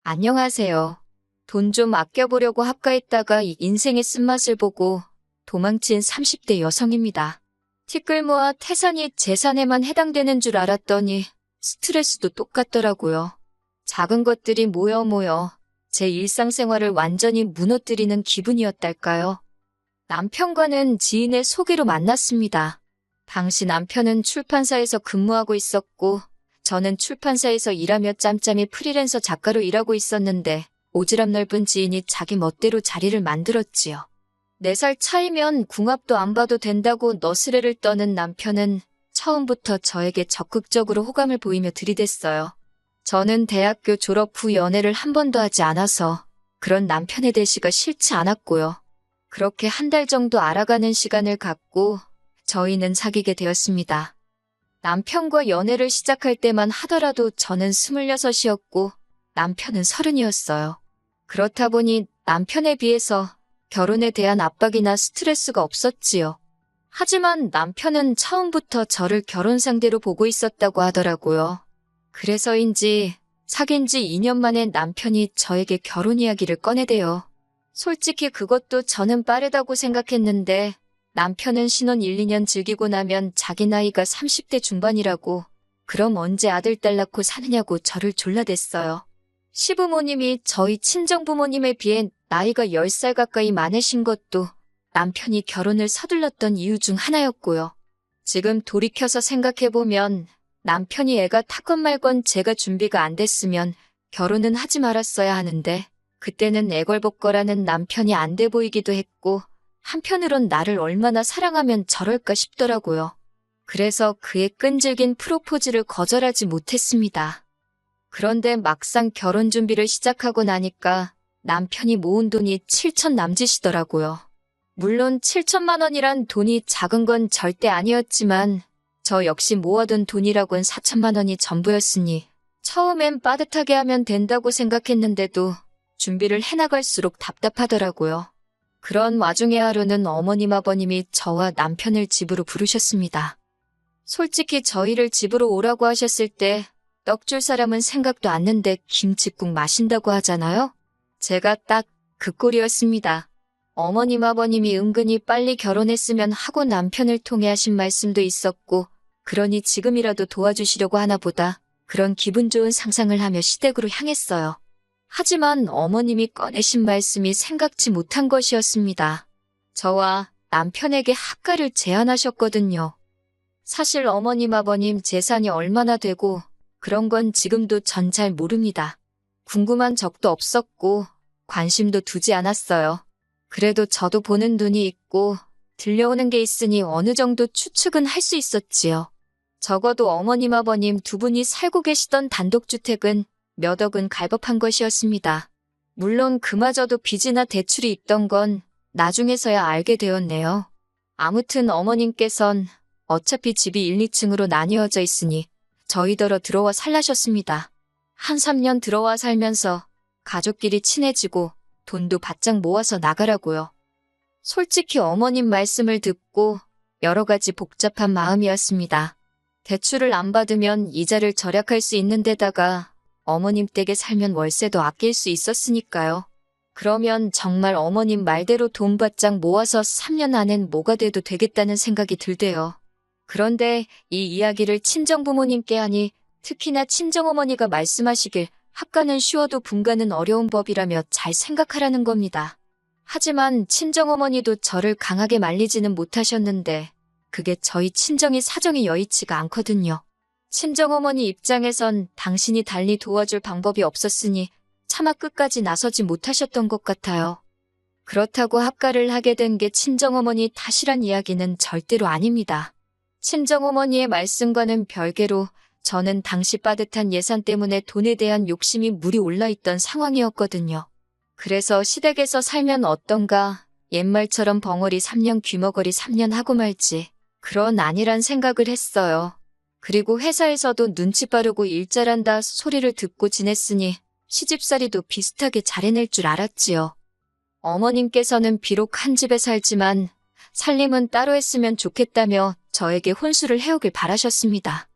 안녕하세요. 돈 좀 아껴보려고 합가했다가 이 인생의 쓴맛을 보고 도망친 30대 여성입니다. 티끌모아 태산이 재산에만 해당되는 줄 알았더니 스트레스도 똑같더라고요. 작은 것들이 모여 제 일상생활을 완전히 무너뜨리는 기분이었달까요? 남편과는 지인의 소개로 만났습니다. 당시 남편은 출판사에서 근무하고 있었고 저는 출판사에서 일하며 짬짬이 프리랜서 작가로 일하고 있었는데 오지랖 넓은 지인이 자기 멋대로 자리를 만들었지요. 4살 차이면 궁합도 안 봐도 된다고 너스레를 떠는 남편은 처음부터 저에게 적극적으로 호감을 보이며 들이댔어요. 저는 대학교 졸업 후 연애를 한 번도 하지 않아서 그런 남편의 대시가 싫지 않았고요. 그렇게 한 달 정도 알아가는 시간을 갖고 저희는 사귀게 되었습니다. 남편과 연애를 시작할 때만 하더라도 저는 26이었고 남편은 30이었어요. 그렇다 보니 남편에 비해서 결혼에 대한 압박이나 스트레스가 없었지요. 하지만 남편은 처음부터 저를 결혼 상대로 보고 있었다고 하더라고요. 그래서인지 사귄 지 2년 만에 남편이 저에게 결혼 이야기를 꺼내대요. 솔직히 그것도 저는 빠르다고 생각했는데 남편은 신혼 1, 2년 즐기고 나면 자기 나이가 30대 중반이라고 그럼 언제 아들 딸 낳고 사느냐고 저를 졸라댔어요. 시부모님이 저희 친정부모님에 비해 나이가 10살 가까이 많으신 것도 남편이 결혼을 서둘렀던 이유 중 하나였고요. 지금 돌이켜서 생각해보면 남편이 애가 타건 말건 제가 준비가 안 됐으면 결혼은 하지 말았어야 하는데 그때는 애걸복걸하는 남편이 안 돼 보이기도 했고 한편으론 나를 얼마나 사랑하면 저럴까 싶더라고요. 그래서 그의 끈질긴 프로포즈를 거절하지 못했습니다. 그런데 막상 결혼 준비를 시작하고 나니까 남편이 모은 돈이 7천 남짓이더라고요. 물론 7천만 원이란 돈이 작은 건 절대 아니었지만 저 역시 모아둔 돈이라곤 4천만 원이 전부였으니 처음엔 빠듯하게 하면 된다고 생각했는데도 준비를 해나갈수록 답답하더라고요. 그런 와중에 하루는 어머님 아버님이 저와 남편을 집으로 부르셨습니다. 솔직히 저희를 집으로 오라고 하셨을 때 떡 줄 사람은 생각도 않는데 김칫국 마신다고 하잖아요? 제가 딱 그 꼴이었습니다. 어머님 아버님이 은근히 빨리 결혼했으면 하고 남편을 통해 하신 말씀도 있었고 그러니 지금이라도 도와주시려고 하나 보다 그런 기분 좋은 상상을 하며 시댁으로 향했어요. 하지만 어머님이 꺼내신 말씀이 생각지 못한 것이었습니다. 저와 남편에게 합가를 제안하셨거든요. 사실 어머님 아버님 재산이 얼마나 되고 그런 건 지금도 전 잘 모릅니다. 궁금한 적도 없었고 관심도 두지 않았어요. 그래도 저도 보는 눈이 있고 들려오는 게 있으니 어느 정도 추측은 할 수 있었지요. 적어도 어머님 아버님 두 분이 살고 계시던 단독주택은 몇 억은 갈법한 것이었습니다. 물론 그마저도 빚이나 대출이 있던 건 나중에서야 알게 되었네요. 아무튼 어머님께선 어차피 집이 1, 2층으로 나뉘어져 있으니 저희더러 들어와 살라셨습니다. 한 3년 들어와 살면서 가족끼리 친해지고 돈도 바짝 모아서 나가라고요. 솔직히 어머님 말씀을 듣고 여러 가지 복잡한 마음이었습니다. 대출을 안 받으면 이자를 절약할 수 있는 데다가 어머님 댁에 살면 월세도 아낄 수 있었으니까요. 그러면 정말 어머님 말대로 돈 바짝 모아서 3년 안엔 뭐가 돼도 되겠다는 생각이 들대요. 그런데 이 이야기를 친정부모님께 하니 특히나 친정어머니가 말씀하시길 합가는 쉬워도 분가는 어려운 법이라며 잘 생각하라는 겁니다. 하지만 친정어머니도 저를 강하게 말리지는 못하셨는데 그게 저희 친정이 사정이 여의치가 않거든요. 친정어머니 입장에선 당신이 달리 도와줄 방법이 없었으니 차마 끝까지 나서지 못하셨던 것 같아요. 그렇다고 합가를 하게 된 게 친정어머니 탓이란 이야기는 절대로 아닙니다. 친정어머니의 말씀과는 별개로 저는 당시 빠듯한 예산 때문에 돈에 대한 욕심이 물이 올라있던 상황이었거든요. 그래서 시댁에서 살면 어떤가, 옛말처럼 벙어리 3년 귀머거리 3년 하고 말지, 그런 아니란 생각을 했어요. 그리고 회사에서도 눈치 빠르고 일 잘한다 소리를 듣고 지냈으니 시집살이도 비슷하게 잘 해낼 줄 알았지요. 어머님께서는 비록 한 집에 살지만 살림은 따로 했으면 좋겠다며 저에게 혼수를 해오길 바라셨습니다.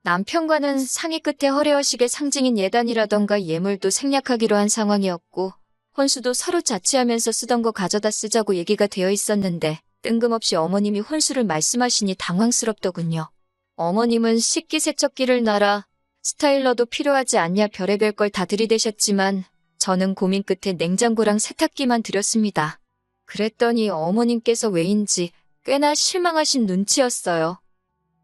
남편과는 상의 끝에 허례허식의 상징인 예단이라던가 예물도 생략하기로 한 상황이었고 혼수도 서로 자취하면서 쓰던 거 가져다 쓰자고 얘기가 되어 있었는데 뜬금없이 어머님이 혼수를 말씀하시니 당황스럽더군요. 어머님은 식기세척기를 놔라, 스타일러도 필요하지 않냐 별의별 걸 다 들이대셨지만 저는 고민 끝에 냉장고랑 세탁기만 드렸습니다. 그랬더니 어머님께서 왜인지 꽤나 실망하신 눈치였어요.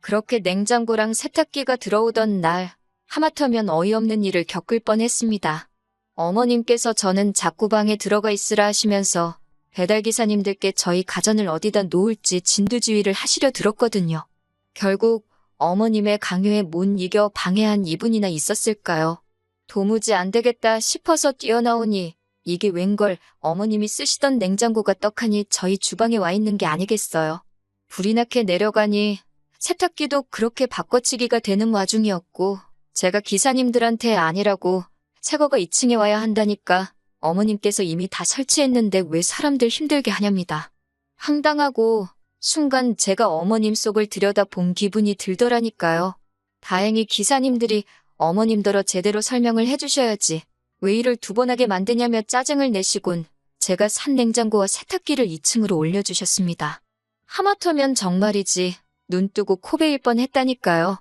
그렇게 냉장고랑 세탁기가 들어오던 날 하마터면 어이없는 일을 겪을 뻔했습니다. 어머님께서 저는 자꾸 방에 들어가 있으라 하시면서 배달기사님들께 저희 가전을 어디다 놓을지 진두지휘를 하시려 들었거든요. 결국 어머님의 강요에 못 이겨 방해한 이분이나 있었을까요? 도무지 안 되겠다 싶어서 뛰어나오니 이게 웬걸 어머님이 쓰시던 냉장고가 떡하니 저희 주방에 와 있는 게 아니겠어요. 불이 나게 내려가니 세탁기도 그렇게 바꿔치기가 되는 와중이었고 제가 기사님들한테 아니라고 새거가 2층에 와야 한다니까 어머님께서 이미 다 설치했는데 왜 사람들 힘들게 하냐입니다. 황당하고 순간 제가 어머님 속을 들여다본 기분이 들더라니까요. 다행히 기사님들이 어머님더러 제대로 설명을 해주셔야지 왜 일을 두 번 하게 만드냐며 짜증을 내시곤 제가 산 냉장고와 세탁기를 2층으로 올려주셨습니다. 하마터면 정말이지 눈 뜨고 코 베일 뻔했다니까요.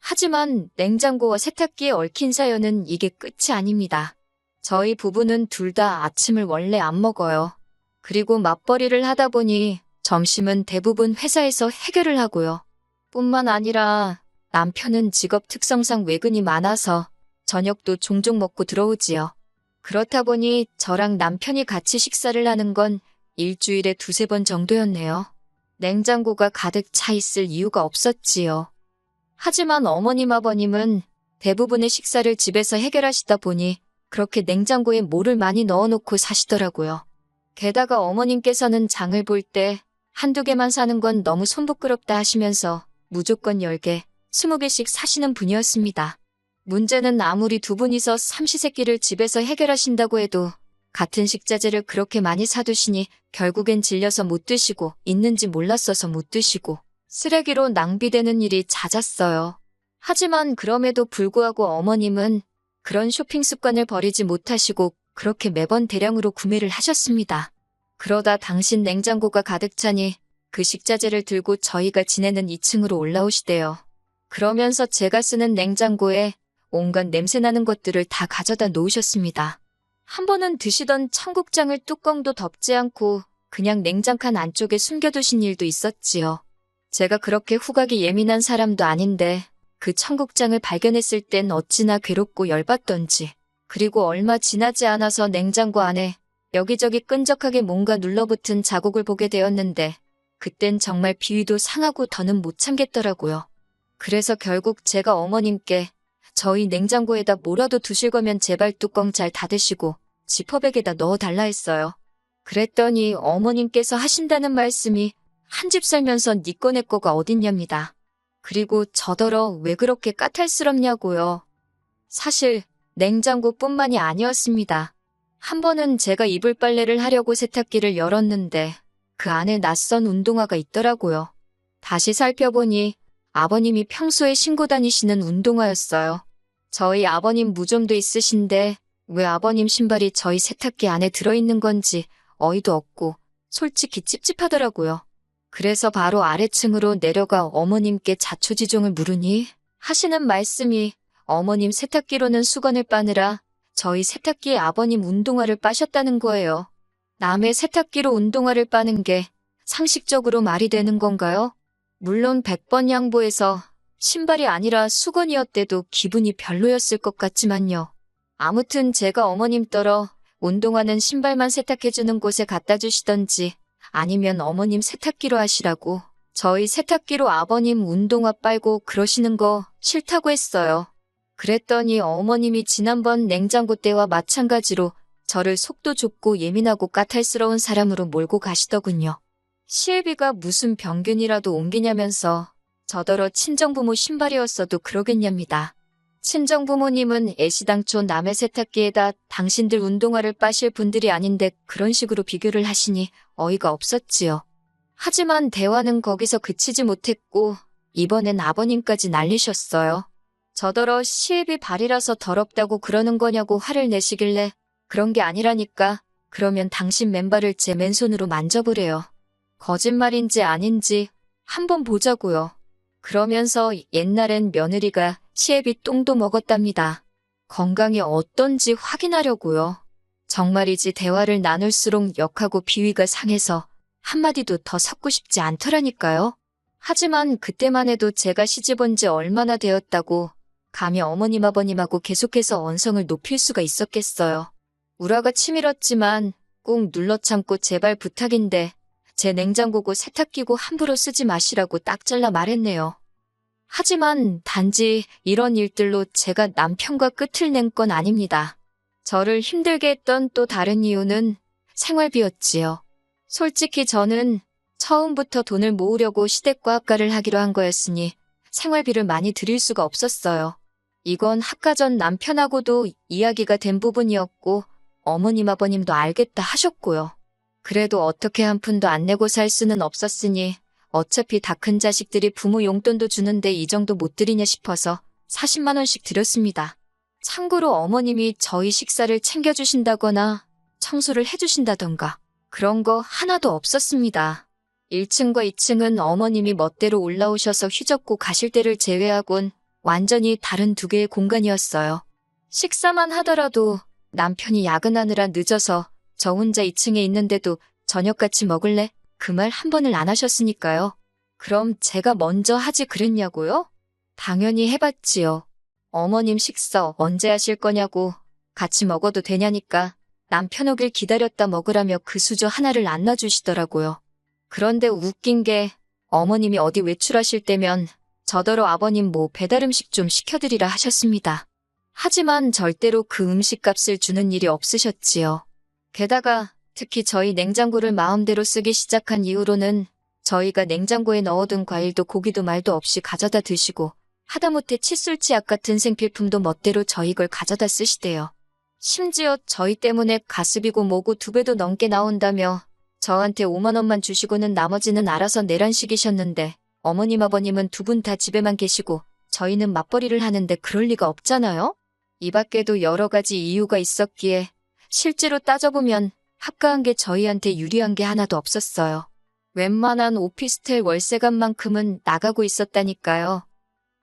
하지만 냉장고와 세탁기에 얽힌 사연은 이게 끝이 아닙니다. 저희 부부는 둘 다 아침을 원래 안 먹어요. 그리고 맞벌이를 하다 보니 점심은 대부분 회사에서 해결을 하고요. 뿐만 아니라 남편은 직업 특성상 외근이 많아서 저녁도 종종 먹고 들어오지요. 그렇다 보니 저랑 남편이 같이 식사를 하는 건 일주일에 2-3번 정도였네요. 냉장고가 가득 차 있을 이유가 없었지요. 하지만 어머님 아버님은 대부분의 식사를 집에서 해결하시다 보니 그렇게 냉장고에 뭐를 많이 넣어놓고 사시더라고요. 게다가 어머님께서는 장을 볼 때 한두 개만 사는 건 너무 손부끄럽다 하시면서 무조건 10개, 20개씩 사시는 분이었습니다. 문제는 아무리 두 분이서 삼시세끼를 집에서 해결하신다고 해도 같은 식자재를 그렇게 많이 사두시니 결국엔 질려서 못 드시고 있는지 몰랐어서 못 드시고 쓰레기로 낭비되는 일이 잦았어요. 하지만 그럼에도 불구하고 어머님은 그런 쇼핑 습관을 버리지 못하시고 그렇게 매번 대량으로 구매를 하셨습니다. 그러다 당신 냉장고가 가득 차니 그 식자재를 들고 저희가 지내는 2층으로 올라오시대요. 그러면서 제가 쓰는 냉장고에 온갖 냄새나는 것들을 다 가져다 놓으셨습니다. 한 번은 드시던 청국장을 뚜껑도 덮지 않고 그냥 냉장칸 안쪽에 숨겨두신 일도 있었지요. 제가 그렇게 후각이 예민한 사람도 아닌데 그 청국장을 발견했을 땐 어찌나 괴롭고 열받던지. 그리고 얼마 지나지 않아서 냉장고 안에 여기저기 끈적하게 뭔가 눌러붙은 자국을 보게 되었는데 그땐 정말 비위도 상하고 더는 못 참겠더라고요. 그래서 결국 제가 어머님께 저희 냉장고에다 뭐라도 두실 거면 제발 뚜껑 잘 닫으시고 지퍼백에다 넣어달라 했어요. 그랬더니 어머님께서 하신다는 말씀이 한 집 살면서 니 거 내 거가 어딨냐입니다. 그리고 저더러 왜 그렇게 까탈스럽냐고요. 사실 냉장고뿐만이 아니었습니다. 한 번은 제가 이불 빨래를 하려고 세탁기를 열었는데 그 안에 낯선 운동화가 있더라고요. 다시 살펴보니 아버님이 평소에 신고 다니시는 운동화였어요. 저희 아버님 무좀도 있으신데 왜 아버님 신발이 저희 세탁기 안에 들어있는 건지 어이도 없고 솔직히 찝찝하더라고요. 그래서 바로 아래층으로 내려가 어머님께 자초지종을 물으니 하시는 말씀이 어머님 세탁기로는 수건을 빠느라 저희 세탁기에 아버님 운동화를 빠셨다는 거예요. 남의 세탁기로 운동화를 빠는 게 상식적으로 말이 되는 건가요? 물론 100번 양보해서 신발이 아니라 수건이었대도 기분이 별로였을 것 같지만요. 아무튼 제가 어머님 떨어 운동화는 신발만 세탁해주는 곳에 갖다 주시던지 아니면 어머님 세탁기로 하시라고 저희 세탁기로 아버님 운동화 빨고 그러시는 거 싫다고 했어요. 그랬더니 어머님이 지난번 냉장고 때와 마찬가지로 저를 속도 좁고 예민하고 까탈스러운 사람으로 몰고 가시더군요. 시애비가 무슨 병균이라도 옮기냐면서 저더러 친정부모 신발이었어도 그러겠냐입니다. 친정부모님은 애시당초 남의 세탁기에다 당신들 운동화를 빠실 분들이 아닌데 그런 식으로 비교를 하시니 어이가 없었지요. 하지만 대화는 거기서 그치지 못했고 이번엔 아버님까지 날리셨어요. 저더러 시애비 발이라서 더럽다고 그러는 거냐고 화를 내시길래 그런 게 아니라니까. 그러면 당신 맨발을 제 맨손으로 만져보래요. 거짓말인지 아닌지 한번 보자고요. 그러면서 옛날엔 며느리가 시애비 똥도 먹었답니다. 건강이 어떤지 확인하려고요. 정말이지 대화를 나눌수록 역하고 비위가 상해서 한마디도 더 섞고 싶지 않더라니까요. 하지만 그때만 해도 제가 시집온 지 얼마나 되었다고 감히 어머님 아버님하고 계속해서 언성을 높일 수가 있었겠어요. 우라가 치밀었지만 꾹 눌러 참고 제발 부탁인데 제 냉장고고 세탁기고 함부로 쓰지 마시라고 딱 잘라 말했네요. 하지만 단지 이런 일들로 제가 남편과 끝을 낸 건 아닙니다. 저를 힘들게 했던 또 다른 이유는 생활비였지요. 솔직히 저는 처음부터 돈을 모으려고 시댁과 합가를 하기로 한 거였으니 생활비를 많이 드릴 수가 없었어요. 이건 합가 전 남편하고도 이야기가 된 부분이었고 어머님 아버님도 알겠다 하셨고요. 그래도 어떻게 한 푼도 안 내고 살 수는 없었으니 어차피 다 큰 자식들이 부모 용돈도 주는데 이 정도 못 드리냐 싶어서 40만 원씩 드렸습니다. 참고로 어머님이 저희 식사를 챙겨주신다거나 청소를 해주신다던가 그런 거 하나도 없었습니다. 1층과 2층은 어머님이 멋대로 올라오셔서 휘젓고 가실 때를 제외하곤 완전히 다른 두 개의 공간이었어요. 식사만 하더라도 남편이 야근하느라 늦어서 저 혼자 2층에 있는데도 저녁 같이 먹을래? 그 말 한 번을 안 하셨으니까요. 그럼 제가 먼저 하지 그랬냐고요? 당연히 해봤지요. 어머님 식사 언제 하실 거냐고 같이 먹어도 되냐니까 남편 오길 기다렸다 먹으라며 그 수저 하나를 안 놔주시더라고요. 그런데 웃긴 게 어머님이 어디 외출하실 때면 저더러 아버님 뭐 배달 음식 좀 시켜드리라 하셨습니다. 하지만 절대로 그 음식값을 주는 일이 없으셨지요. 게다가 특히 저희 냉장고를 마음대로 쓰기 시작한 이후로는 저희가 냉장고에 넣어둔 과일도 고기도 말도 없이 가져다 드시고 하다못해 칫솔치약 같은 생필품도 멋대로 저희 걸 가져다 쓰시대요. 심지어 저희 때문에 가습이고 뭐고 2배도 넘게 나온다며 저한테 5만 원만 주시고는 나머지는 알아서 내란 식이셨는데 어머님 아버님은 두 분 다 집에만 계시고 저희는 맞벌이를 하는데 그럴 리가 없잖아요? 이 밖에도 여러 가지 이유가 있었기에 실제로 따져보면 합가한 게 저희한테 유리한 게 하나도 없었어요. 웬만한 오피스텔 월세값만큼은 나가고 있었다니까요.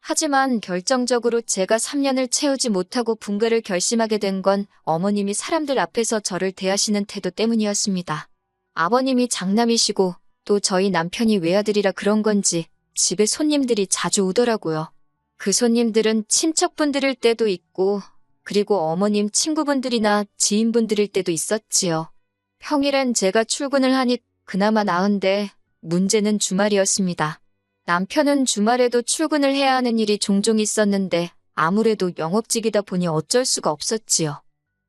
하지만 결정적으로 제가 3년을 채우지 못하고 분가를 결심하게 된 건 어머님이 사람들 앞에서 저를 대하시는 태도 때문이었습니다. 아버님이 장남이시고 또 저희 남편이 외아들이라 그런 건지 집에 손님들이 자주 오더라고요. 그 손님들은 친척분들일 때도 있고 그리고 어머님 친구분들이나 지인분들일 때도 있었지요. 평일엔 제가 출근을 하니 그나마 나은데 문제는 주말이었습니다. 남편은 주말에도 출근을 해야 하는 일이 종종 있었는데 아무래도 영업직이다 보니 어쩔 수가 없었지요.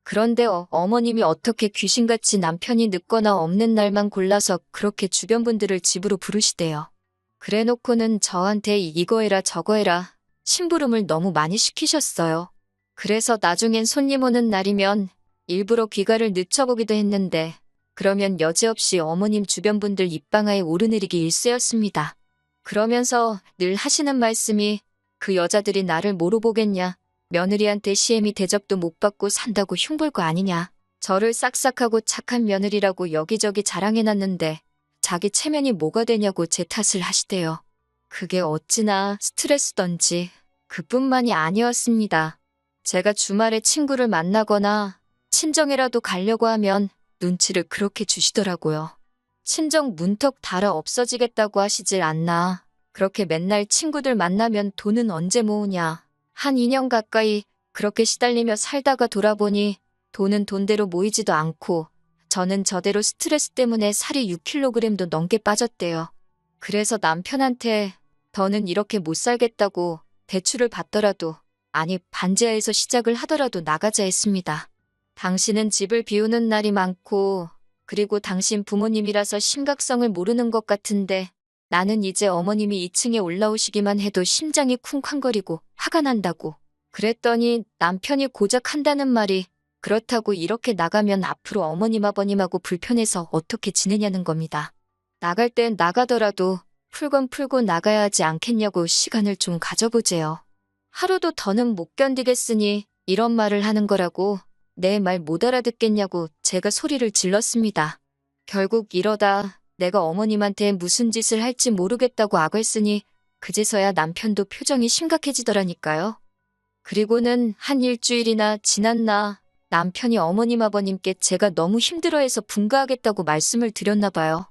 그런데 어머님이 어떻게 귀신같이 남편이 늦거나 없는 날만 골라서 그렇게 주변 분들을 집으로 부르시대요. 그래놓고는 저한테 이거 해라 저거 해라 심부름을 너무 많이 시키셨어요. 그래서 나중엔 손님 오는 날이면 일부러 귀가를 늦춰보기도 했는데 그러면 여지없이 어머님 주변 분들 입방아에 오르내리기 일쑤였습니다. 그러면서 늘 하시는 말씀이 그 여자들이 나를 뭐로 보겠냐. 며느리한테 시애미 대접도 못 받고 산다고 흉볼 거 아니냐. 저를 싹싹하고 착한 며느리라고 여기저기 자랑해놨는데 자기 체면이 뭐가 되냐고 제 탓을 하시대요. 그게 어찌나 스트레스던지 그뿐만이 아니었습니다. 제가 주말에 친구를 만나거나 친정에라도 가려고 하면 눈치를 그렇게 주시더라고요. 친정 문턱 달아 없어지겠다고 하시질 않나. 그렇게 맨날 친구들 만나면 돈은 언제 모으냐. 한 2년 가까이 그렇게 시달리며 살다가 돌아보니 돈은 돈대로 모이지도 않고 저는 저대로 스트레스 때문에 살이 6kg도 넘게 빠졌대요. 그래서 남편한테 더는 이렇게 못 살겠다고 대출을 받더라도 아니 반지하에서 시작을 하더라도 나가자 했습니다. 당신은 집을 비우는 날이 많고 그리고 당신 부모님이라서 심각성을 모르는 것 같은데 나는 이제 어머님이 2층에 올라오시기만 해도 심장이 쿵쾅거리고 화가 난다고. 그랬더니 남편이 고작 한다는 말이 그렇다고 이렇게 나가면 앞으로 어머님 아버님하고 불편해서 어떻게 지내냐는 겁니다. 나갈 땐 나가더라도 풀건 풀고 나가야 하지 않겠냐고 시간을 좀 가져보재요. 하루도 더는 못 견디겠으니 이런 말을 하는 거라고 내 말 못 알아듣겠냐고 제가 소리를 질렀습니다. 결국 이러다 내가 어머님한테 무슨 짓을 할지 모르겠다고 악을쓰니 그제서야 남편도 표정이 심각해지더라니까요. 그리고는 한 일주일이나 지났나 남편이 어머님 아버님께 제가 너무 힘들어해서 분가하겠다고 말씀을 드렸나 봐요.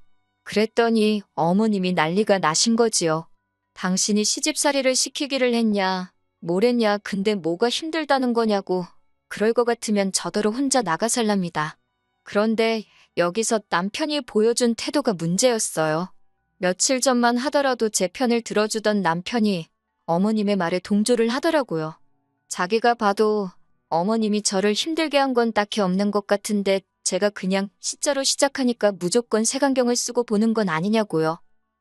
그랬더니 어머님이 난리가 나신 거지요. 당신이 시집살이를 시키기를 했냐, 뭘 했냐, 근데 뭐가 힘들다는 거냐고. 그럴 것 같으면 저더러 혼자 나가 살랍니다. 그런데 여기서 남편이 보여준 태도가 문제였어요. 며칠 전만 하더라도 제 편을 들어주던 남편이 어머님의 말에 동조를 하더라고요. 자기가 봐도 어머님이 저를 힘들게 한 건 딱히 없는 것 같은데 제가 그냥 시자로 시작하니까 무조건 색안경을 쓰고 보는 건 아니냐고요.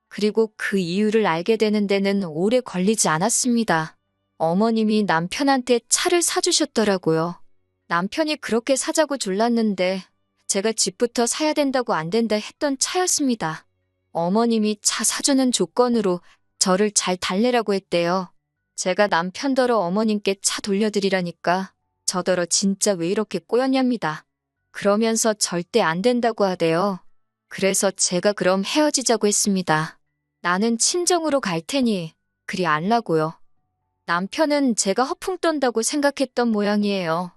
그리고 그 이유를 알게 되는 데는 오래 걸리지 않았습니다. 어머님이 남편한테 차를 사주셨더라고요. 남편이 그렇게 사자고 졸랐는데 제가 집부터 사야 된다고 안 된다 했던 차였습니다. 어머님이 차 사주는 조건으로 저를 잘 달래라고 했대요. 제가 남편더러 어머님께 차 돌려드리라니까 저더러 진짜 왜 이렇게 꼬였냐입니다. 그러면서 절대 안 된다고 하대요. 그래서 제가 그럼 헤어지자고 했습니다. 나는 친정으로 갈 테니 그리 안라고요. 남편은 제가 허풍 떤다고 생각했던 모양이에요.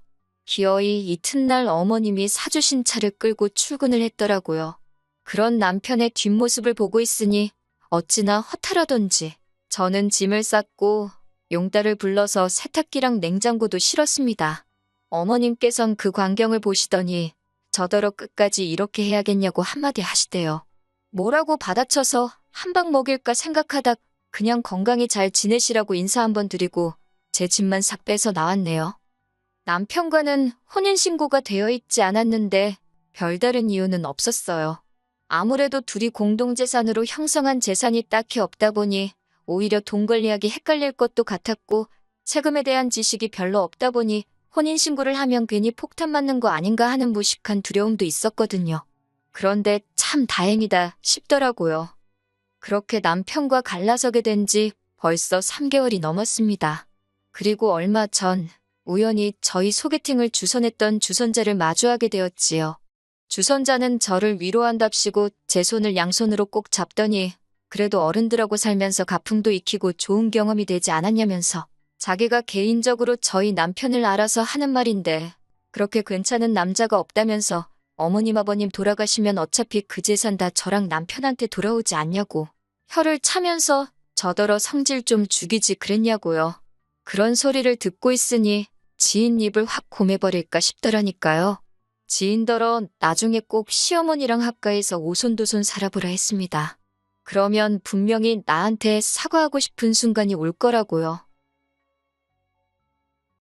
기어이 이튿날 어머님이 사주신 차를 끌고 출근을 했더라고요. 그런 남편의 뒷모습을 보고 있으니 어찌나 허탈하던지 저는 짐을 쌌고 용달을 불러서 세탁기랑 냉장고도 실었습니다. 어머님께선 그 광경을 보시더니 저더러 끝까지 이렇게 해야겠냐고 한마디 하시대요. 뭐라고 받아쳐서 한 방 먹일까 생각하다 그냥 건강히 잘 지내시라고 인사 한번 드리고 제 짐만 싹 빼서 나왔네요. 남편과는 혼인신고가 되어 있지 않았는데 별다른 이유는 없었어요. 아무래도 둘이 공동재산으로 형성한 재산이 딱히 없다 보니 오히려 돈 관리하기 헷갈릴 것도 같았고 세금에 대한 지식이 별로 없다 보니 혼인신고를 하면 괜히 폭탄 맞는 거 아닌가 하는 무식한 두려움도 있었거든요. 그런데 참 다행이다 싶더라고요. 그렇게 남편과 갈라서게 된 지 벌써 3개월이 넘었습니다. 그리고 얼마 전 우연히 저희 소개팅을 주선했던 주선자를 마주하게 되었지요. 주선자는 저를 위로한답시고 제 손을 양손으로 꼭 잡더니 그래도 어른들하고 살면서 가풍도 익히고 좋은 경험이 되지 않았냐면서 자기가 개인적으로 저희 남편을 알아서 하는 말인데 그렇게 괜찮은 남자가 없다면서 어머님 아버님 돌아가시면 어차피 그 재산 다 저랑 남편한테 돌아오지 않냐고 혀를 차면서 저더러 성질 좀 죽이지 그랬냐고요. 그런 소리를 듣고 있으니 지인 입을 확 고매버릴까 싶더라니까요. 지인더러 나중에 꼭 시어머니랑 합가해서 오손도손 살아보라 했습니다. 그러면 분명히 나한테 사과하고 싶은 순간이 올 거라고요.